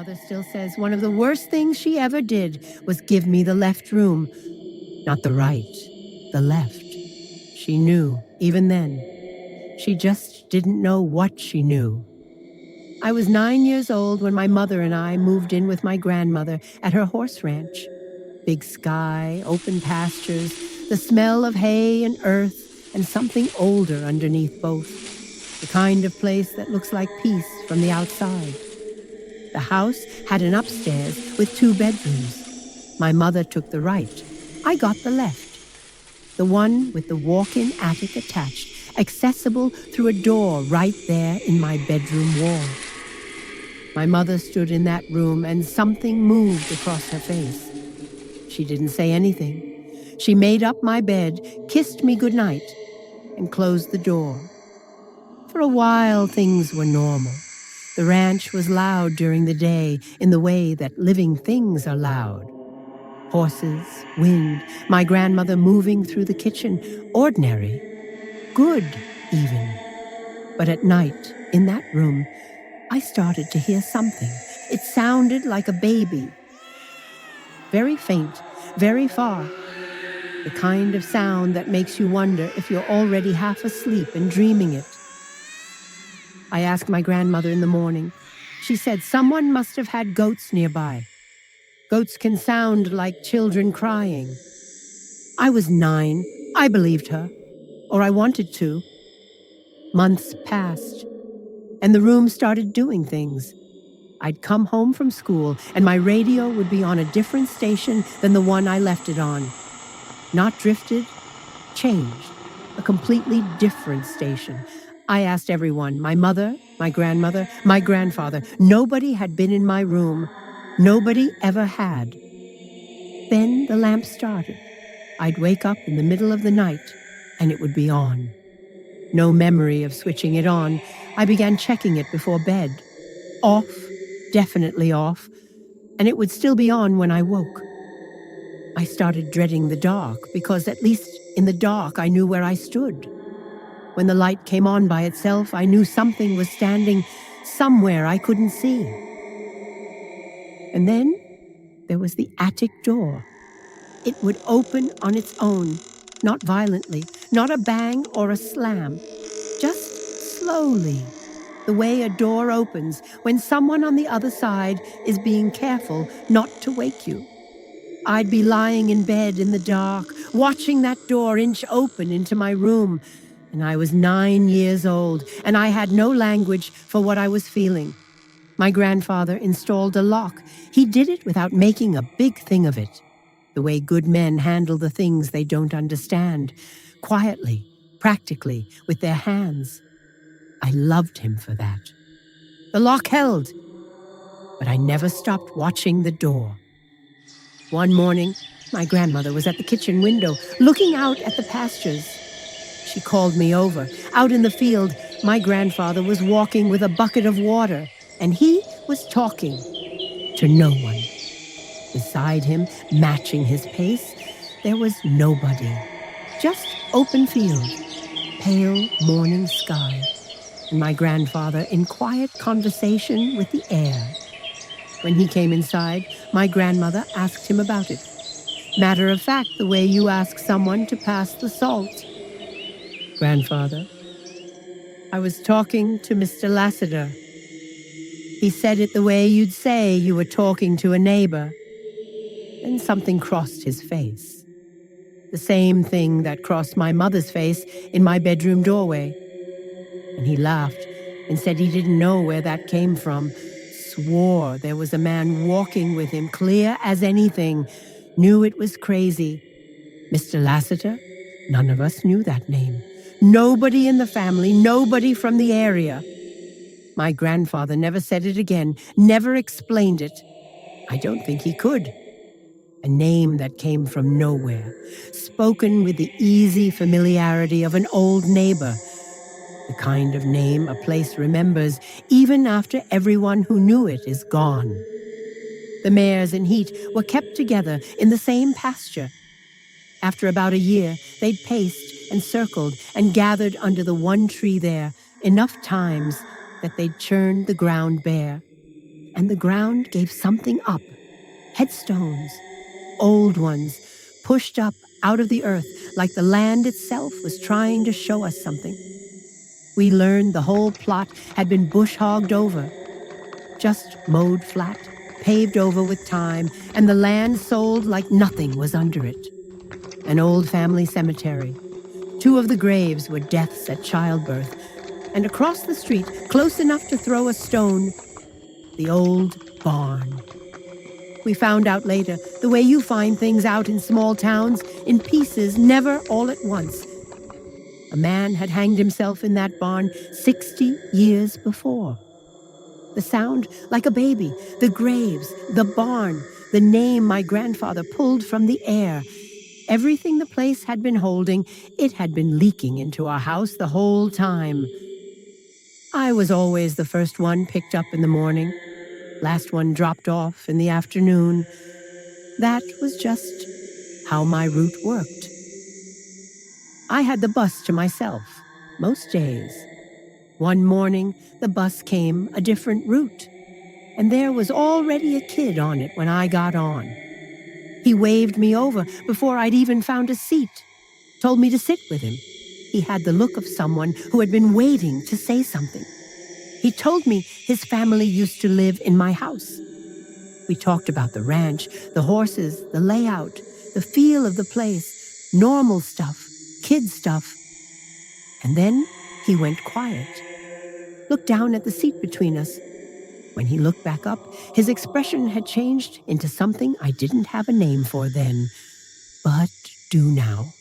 mother still says one of the worst things she ever did was give me the left room. Not the right, the left. She knew, even then. She just didn't know what she knew. I was 9 years old when my mother and I moved in with my grandmother at her horse ranch. Big sky, open pastures, the smell of hay and earth, and something older underneath both. The kind of place that looks like peace from the outside. The house had an upstairs with 2 bedrooms. My mother took the right. I got the left. The one with the walk-in attic attached, accessible through a door right there in my bedroom wall. My mother stood in that room and something moved across her face. She didn't say anything. She made up my bed, kissed me goodnight, and closed the door. For a while, things were normal. The ranch was loud during the day in the way that living things are loud. Horses, wind, my grandmother moving through the kitchen, ordinary, good even. But at night, in that room, I started to hear something. It sounded like a baby. Very faint, very far. The kind of sound that makes you wonder if you're already half asleep and dreaming it. I asked my grandmother in the morning. She said someone must have had goats nearby. Goats can sound like children crying. I was 9. I believed her, or I wanted to. Months passed, and the room started doing things. I'd come home from school, and my radio would be on a different station than the one I left it on. Not drifted, changed, a completely different station. I asked everyone, my mother, my grandmother, my grandfather. Nobody had been in my room. Nobody ever had. Then the lamp started. I'd wake up in the middle of the night, and it would be on. No memory of switching it on. I began checking it before bed. Off, definitely off, and it would still be on when I woke. I started dreading the dark because at least in the dark I knew where I stood. When the light came on by itself, I knew something was standing somewhere I couldn't see. And then there was the attic door. It would open on its own, not violently, not a bang or a slam, just slowly, the way a door opens when someone on the other side is being careful not to wake you. I'd be lying in bed in the dark, watching that door inch open into my room, and I was 9 years old, and I had no language for what I was feeling. My grandfather installed a lock. He did it without making a big thing of it. The way good men handle the things they don't understand, quietly, practically, with their hands. I loved him for that. The lock held, but I never stopped watching the door. One morning, my grandmother was at the kitchen window, looking out at the pastures. She called me over. Out in the field, my grandfather was walking with a bucket of water, and he was talking to no one. Beside him, matching his pace, there was nobody. Just open field, pale morning sky, and my grandfather in quiet conversation with the air. When he came inside, my grandmother asked him about it. Matter of fact, the way you ask someone to pass the salt. Grandfather, I was talking to Mr. Lasseter. He said it the way you'd say you were talking to a neighbor. Then something crossed his face. The same thing that crossed my mother's face in my bedroom doorway. And he laughed and said he didn't know where that came from. Swore there was a man walking with him, clear as anything. Knew it was crazy. Mr. Lasseter? None of us knew that name. Nobody in the family, nobody from the area. My grandfather never said it again, never explained it. I don't think he could. A name that came from nowhere, spoken with the easy familiarity of an old neighbor. The kind of name a place remembers even after everyone who knew it is gone. The mares in heat were kept together in the same pasture. After about a year, they'd paced and circled and gathered under the one tree there enough times that they'd churned the ground bare. and the ground gave something up. Headstones, old ones, pushed up out of the earth like the land itself was trying to show us something. We learned the whole plot had been bush-hogged over, just mowed flat, paved over with time, and the land sold like nothing was under it. An old family cemetery. Two of the graves were deaths at childbirth, and across the street, close enough to throw a stone, the old barn. We found out later, the way you find things out in small towns, in pieces, never all at once. A man had hanged himself in that barn 60 years before. The sound like a baby, the graves, the barn, the name my grandfather pulled from the air. Everything the place had been holding, it had been leaking into our house the whole time. I was always the first one picked up in the morning, last one dropped off in the afternoon. That was just how my route worked. I had the bus to myself, most days. One morning, the bus came a different route, and there was already a kid on it when I got on. He waved me over before I'd even found a seat, told me to sit with him. He had the look of someone who had been waiting to say something. He told me his family used to live in my house. We talked about the ranch, the horses, the layout, the feel of the place, normal stuff, kid stuff. And then he went quiet, looked down at the seat between us. When he looked back up, his expression had changed into something I didn't have a name for then, but do now.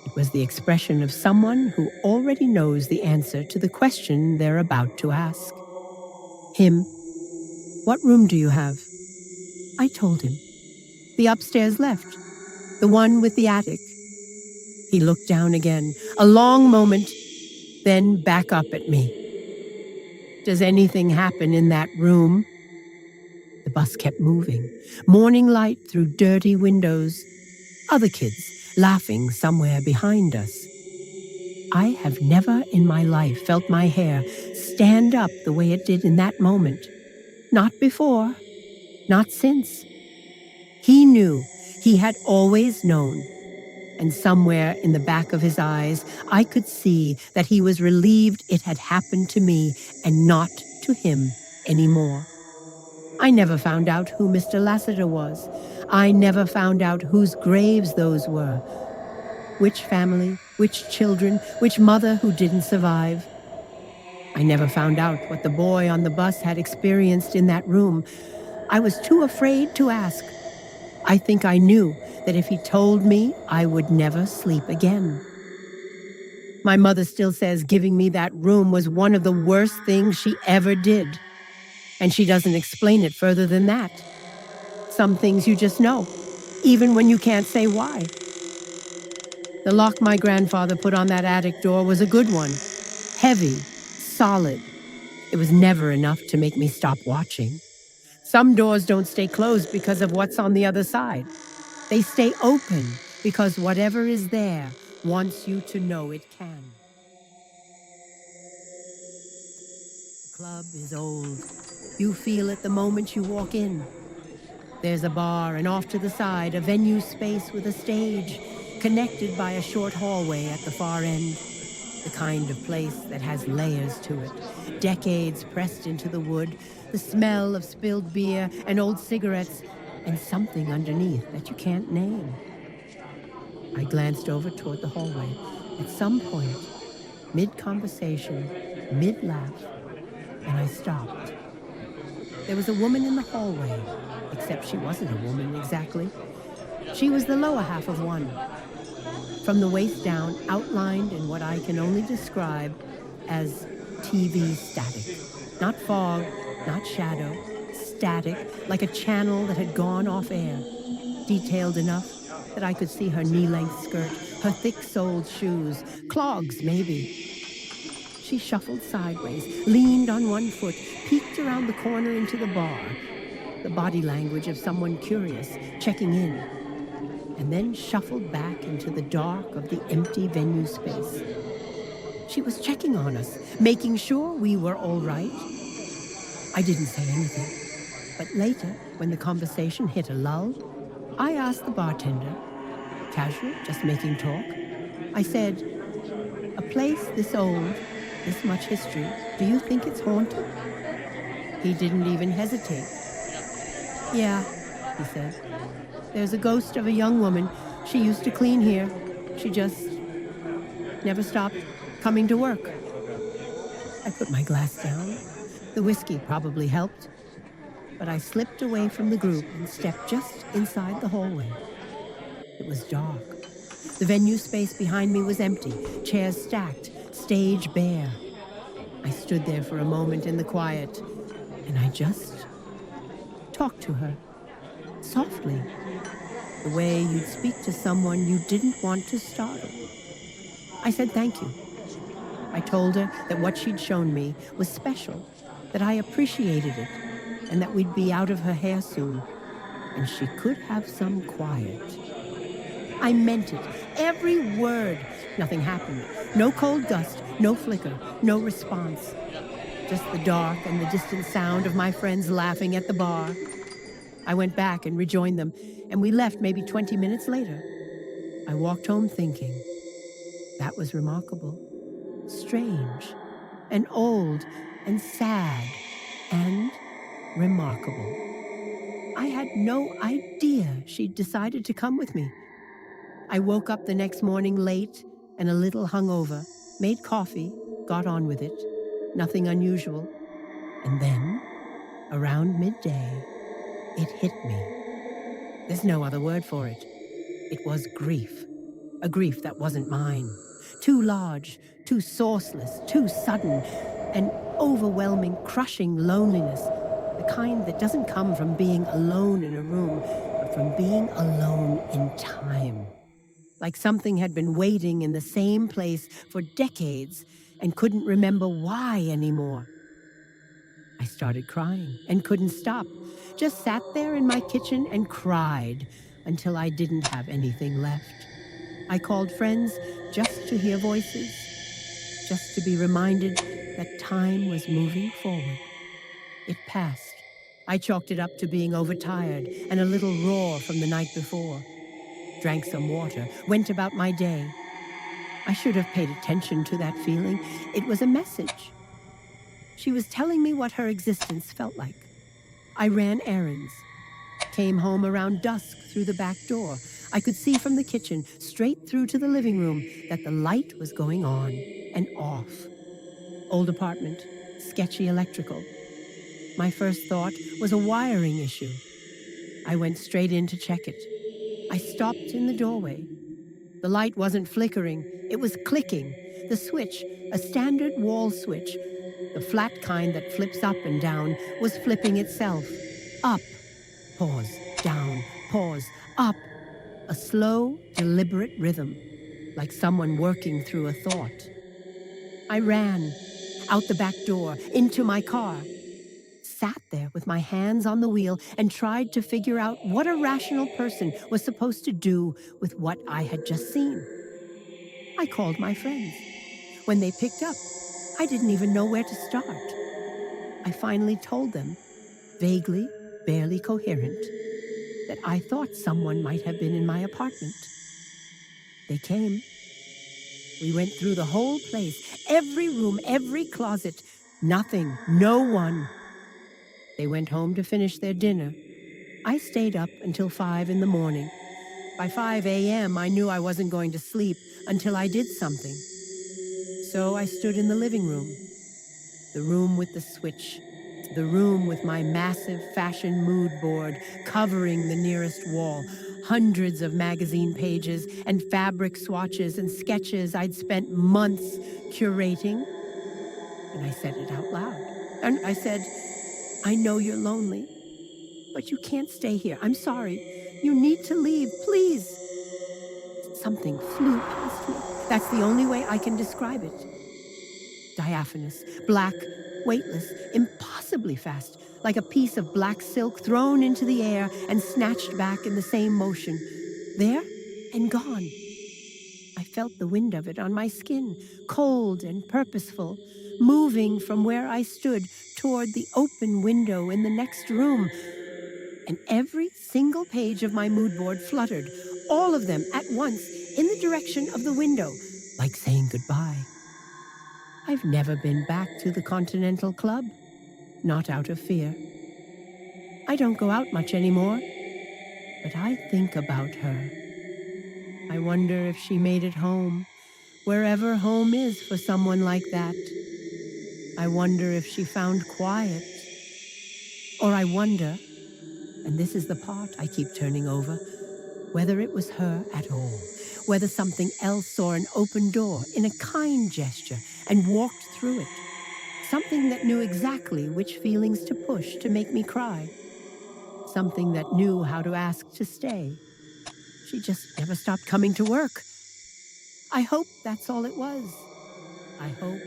It was the expression of someone who already knows the answer to the question they're about to ask. Him. What room do you have? I told him. The upstairs left. The one with the attic. He looked down again, a long moment, then back up at me. Does anything happen in that room? The bus kept moving. Morning light through dirty windows. Other kids laughing somewhere behind us. I have never in my life felt my hair stand up the way it did in that moment. Not before, not since. He knew, he had always known. And somewhere in the back of his eyes, I could see that he was relieved it had happened to me and not to him anymore. I never found out who Mr. Lasseter was. I never found out whose graves those were. Which family, which children, which mother who didn't survive. I never found out what the boy on the bus had experienced in that room. I was too afraid to ask. I think I knew that if he told me, I would never sleep again. My mother still says giving me that room was one of the worst things she ever did. And she doesn't explain it further than that. Some things you just know, even when you can't say why. The lock my grandfather put on that attic door was a good one. Heavy, solid. It was never enough to make me stop watching. Some doors don't stay closed because of what's on the other side. They stay open because whatever is there wants you to know it can. The club is old. You feel it the moment you walk in. There's a bar, and off to the side, a venue space with a stage, connected by a short hallway at the far end. The kind of place that has layers to it, decades pressed into the wood, the smell of spilled beer and old cigarettes, and something underneath that you can't name. I glanced over toward the hallway. At some point, mid-conversation, mid-laugh, and I stopped. There was a woman in the hallway, except she wasn't a woman exactly. She was the lower half of one. From the waist down, outlined in what I can only describe as TV static. Not fog, not shadow, static, like a channel that had gone off air. Detailed enough that I could see her knee-length skirt, her thick-soled shoes, clogs maybe. She shuffled sideways, leaned on one foot, peeked around the corner into the bar, the body language of someone curious, checking in, and then shuffled back into the dark of the empty venue space. She was checking on us, making sure we were all right. I didn't say anything, but later, when the conversation hit a lull, I asked the bartender, casual, just making talk. I said, "A place this old, this much history, do you think it's haunted?" He didn't even hesitate. "Yeah," he said. "There's a ghost of a young woman. She used to clean here. She just never stopped coming to work." I put my glass down. The whiskey probably helped, but I slipped away from the group and stepped just inside the hallway. It was dark. The venue space behind me was empty, chairs stacked, stage bare. I stood there for a moment in the quiet, and I just talked to her, softly, the way you'd speak to someone you didn't want to startle. I said thank you. I told her that what she'd shown me was special, that I appreciated it, and that we'd be out of her hair soon, and she could have some quiet. I meant it, every word. Nothing happened. No cold gust, no flicker, no response. Just the dark and the distant sound of my friends laughing at the bar. I went back and rejoined them, and we left maybe 20 minutes later. I walked home thinking, that was remarkable, strange, and old, and sad, and remarkable. I had no idea she'd decided to come with me. I woke up the next morning late and a little hungover, made coffee, got on with it. Nothing unusual. And then, around midday, it hit me. There's no other word for it. It was grief. A grief that wasn't mine. Too large, too sourceless, too sudden. An overwhelming, crushing loneliness. The kind that doesn't come from being alone in a room, but from being alone in time. Like something had been waiting in the same place for decades and couldn't remember why anymore. I started crying and couldn't stop. Just sat there in my kitchen and cried until I didn't have anything left. I called friends just to hear voices, just to be reminded that time was moving forward. It passed. I chalked it up to being overtired and a little raw from the night before. Drank some water, went about my day. I should have paid attention to that feeling. It was a message. She was telling me what her existence felt like. I ran errands, came home around dusk through the back door. I could see from the kitchen, straight through to the living room, that the light was going on and off. Old apartment, sketchy electrical. My first thought was a wiring issue. I went straight in to check it. I stopped in the doorway. The light wasn't flickering, it was clicking. The switch, a standard wall switch, the flat kind that flips up and down, was flipping itself. Up, pause, down, pause, up. A slow, deliberate rhythm, like someone working through a thought. I ran, out the back door, into my car, sat there with my hands on the wheel and tried to figure out what a rational person was supposed to do with what I had just seen. I called my friends. When they picked up, I didn't even know where to start. I finally told them, vaguely, barely coherent, that I thought someone might have been in my apartment. They came. We went through the whole place, every room, every closet. Nothing, no one. They went home to finish their dinner. I stayed up until 5 in the morning. By 5 a.m., I knew I wasn't going to sleep until I did something. So I stood in the living room, the room with the switch, the room with my massive fashion mood board covering the nearest wall, hundreds of magazine pages and fabric swatches and sketches I'd spent months curating. And I said it out loud. And I said, I know you're lonely, but you can't stay here. I'm sorry. You need to leave, please. Something flew past me. That's the only way I can describe it. Diaphanous, black, weightless, impossibly fast, like a piece of black silk thrown into the air and snatched back in the same motion. There and gone. I felt the wind of it on my skin, cold and purposeful, moving from where I stood toward the open window in the next room, and every single page of my mood board fluttered, all of them at once, in the direction of the window, like saying goodbye. I've never been back to the Continental Club, not out of fear. I don't go out much anymore, but I think about her. I wonder if she made it home, wherever home is for someone like that. I wonder if she found quiet. Or I wonder, and this is the part I keep turning over, whether it was her at all, whether something else saw an open door in a kind gesture and walked through it. Something that knew exactly which feelings to push to make me cry. Something that knew how to ask to stay. She just never stopped coming to work. I hope that's all it was. I hope.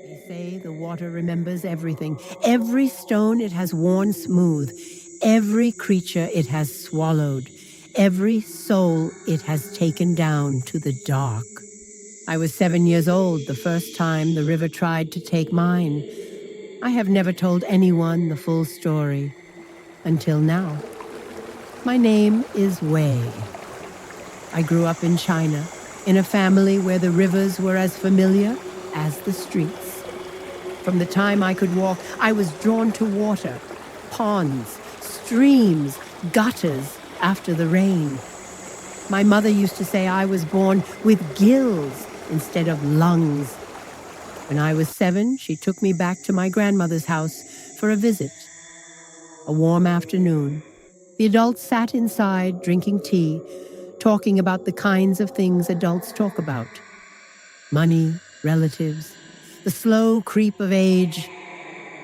They say the water remembers everything, every stone it has worn smooth, every creature it has swallowed, every soul it has taken down to the dark. I was 7 years old the first time the river tried to take mine. I have never told anyone the full story until now. My name is Wei. I grew up in China, in a family where the rivers were as familiar as the streets. From the time I could walk, I was drawn to water, ponds, streams, gutters after the rain. My mother used to say I was born with gills instead of lungs. When I was 7, she took me back to my grandmother's house for a visit. A warm afternoon. The adults sat inside drinking tea, talking about the kinds of things adults talk about. Money, relatives, the slow creep of age.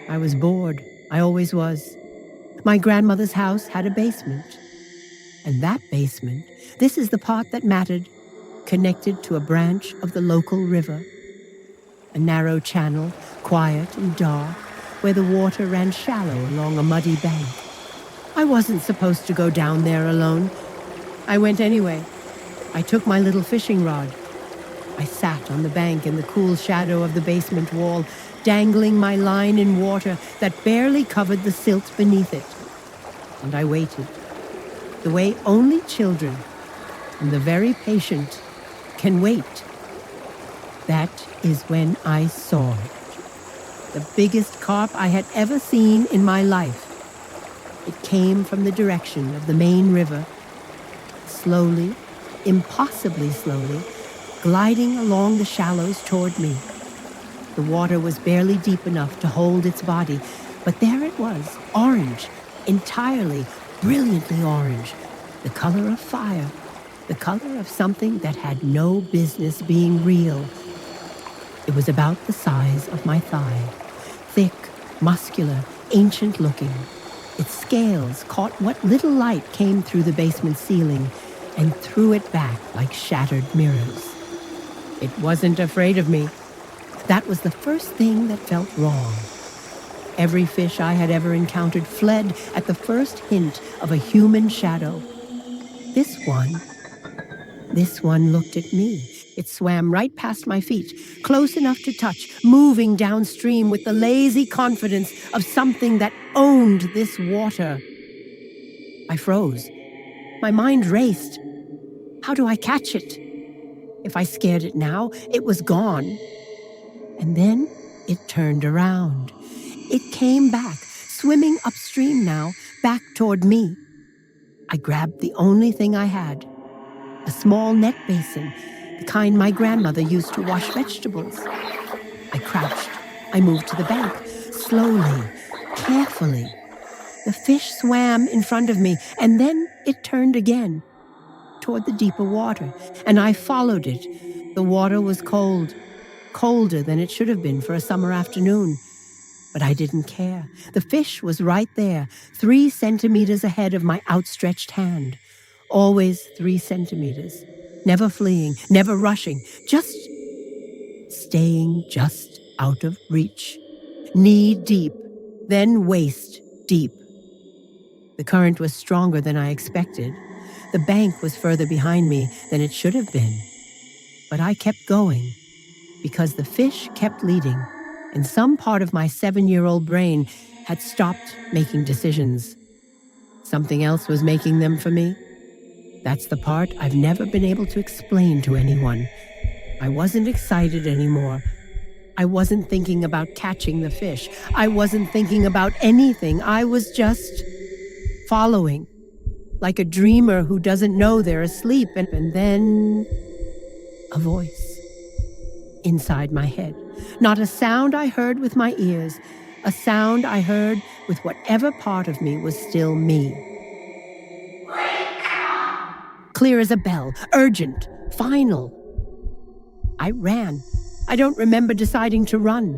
I was bored. I always was. My grandmother's house had a basement. And that basement, this is the part that mattered, connected to a branch of the local river. A narrow channel, quiet and dark, where the water ran shallow along a muddy bank. I wasn't supposed to go down there alone. I went anyway. I took my little fishing rod. I sat on the bank in the cool shadow of the basement wall, dangling my line in water that barely covered the silt beneath it. And I waited, the way only children and the very patient can wait. That is when I saw it. The biggest carp I had ever seen in my life. It came from the direction of the main river, slowly, impossibly slowly, gliding along the shallows toward me. The water was barely deep enough to hold its body, but there it was, orange, entirely, brilliantly orange, the color of fire, the color of something that had no business being real. It was about the size of my thigh, thick, muscular, ancient-looking. Its scales caught what little light came through the basement ceiling and threw it back like shattered mirrors. It wasn't afraid of me. That was the first thing that felt wrong. Every fish I had ever encountered fled at the first hint of a human shadow. This one looked at me. It swam right past my feet, close enough to touch, moving downstream with the lazy confidence of something that owned this water. I froze. My mind raced. How do I catch it? If I scared it now, it was gone. And then it turned around. It came back, swimming upstream now, back toward me. I grabbed the only thing I had, a small net basin, the kind my grandmother used to wash vegetables. I crouched. I moved to the bank, slowly, carefully. The fish swam in front of me, and then it turned again, toward the deeper water, and I followed it. The water was cold, colder than it should have been for a summer afternoon. But I didn't care. The fish was right there, 3 centimeters ahead of my outstretched hand. Always 3 centimeters. Never fleeing, never rushing, just staying just out of reach. Knee deep, then waist deep. The current was stronger than I expected. The bank was further behind me than it should have been. But I kept going because the fish kept leading, and some part of my 7-year-old brain had stopped making decisions. Something else was making them for me. That's the part I've never been able to explain to anyone. I wasn't excited anymore. I wasn't thinking about catching the fish. I wasn't thinking about anything. I was just following, like a dreamer who doesn't know they're asleep. And then a voice inside my head. Not a sound I heard with my ears, a sound I heard with whatever part of me was still me. Clear as a bell, urgent, final. I ran. I don't remember deciding to run.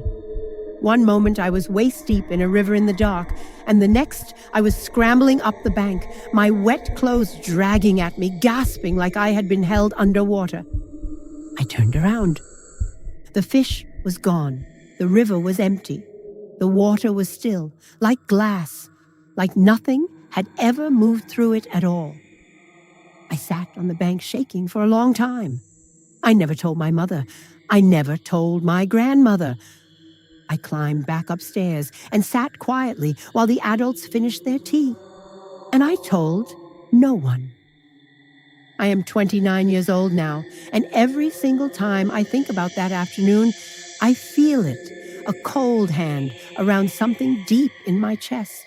One moment I was waist deep in a river in the dark, and the next I was scrambling up the bank, my wet clothes dragging at me, gasping like I had been held underwater. I turned around. The fish was gone. The river was empty. The water was still, like glass, like nothing had ever moved through it at all. I sat on the bank shaking for a long time. I never told my mother. I never told my grandmother. I climbed back upstairs and sat quietly while the adults finished their tea. And I told no one. I am 29 years old now, and every single time I think about that afternoon, I feel it, a cold hand around something deep in my chest.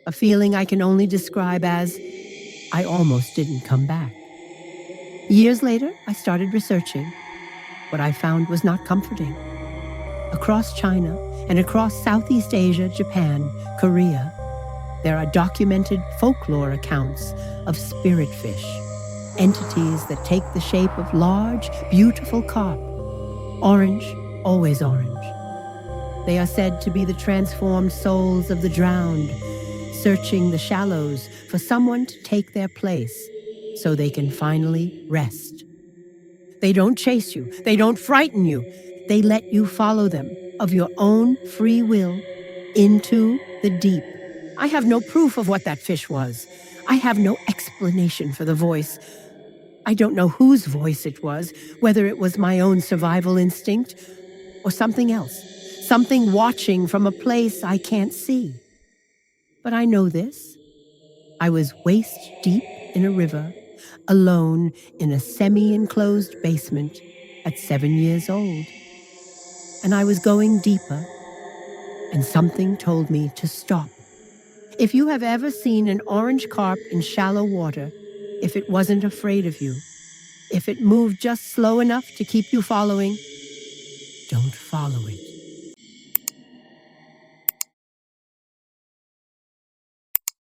A feeling I can only describe as, I almost didn't come back. Years later, I started researching. What I found was not comforting. Across China and across Southeast Asia, Japan, Korea, there are documented folklore accounts of spirit fish, entities that take the shape of large, beautiful carp, orange, always orange. They are said to be the transformed souls of the drowned, searching the shallows for someone to take their place so they can finally rest. They don't chase you. They don't frighten you. They let you follow them of your own free will into the deep. I have no proof of what that fish was. I have no explanation for the voice. I don't know whose voice it was, whether it was my own survival instinct or something else, something watching from a place I can't see. But I know this. I was waist deep in a river, alone in a semi-enclosed basement at 7 years old. And I was going deeper, and something told me to stop. If you have ever seen an orange carp in shallow water, if it wasn't afraid of you, if it moved just slow enough to keep you following, don't follow it.